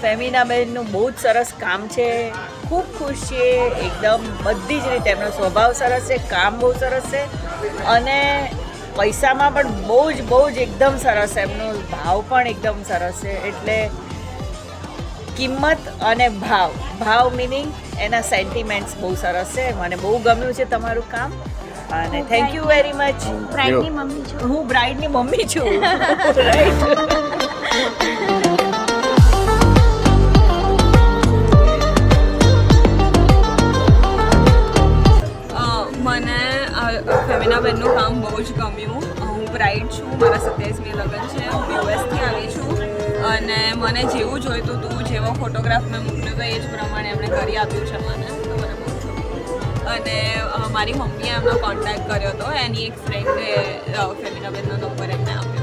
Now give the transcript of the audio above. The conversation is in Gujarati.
ફેમિનાબેનનું બહુ જ સરસ કામ છે, ખૂબ ખુશ છીએ એકદમ બધી જ રીતે. એમનો સ્વભાવ સરસ છે, કામ બહુ સરસ છે અને પૈસામાં પણ બહુ જ એકદમ સરસ. એમનો ભાવ પણ એકદમ સરસ છે. એટલે કિંમત અને ભાવ મિનિંગ એના સેન્ટિમેન્ટ્સ બહુ સરસ છે. મને બહુ ગમ્યું છે તમારું કામ અને થેન્ક યુ વેરી મચ. બ્રાઇડની મમ્મી છું. હું બ્રાઇડની મમ્મી છું. રાઈટ. મને ફેમિનાબેનનું કામ બહુ જ ગમ્યું. હું બ્રાઇડ છું, મારા 27મી લગ્ન છે. હું યુએસથી આવી છું અને મને જેવું જોઈતું હતું, જેવો ફોટોગ્રાફ મેં મોકલ્યો હતો એ જ પ્રમાણે એમણે કરી આપ્યું છે મને. તો મને બહુ ગમ્યું. અને મારી મમ્મીએ એમનો કોન્ટેક્ટ કર્યો હતો. એની એક ફ્રેન્ડે ફેમિનાબેનનો નંબર એમને આપ્યો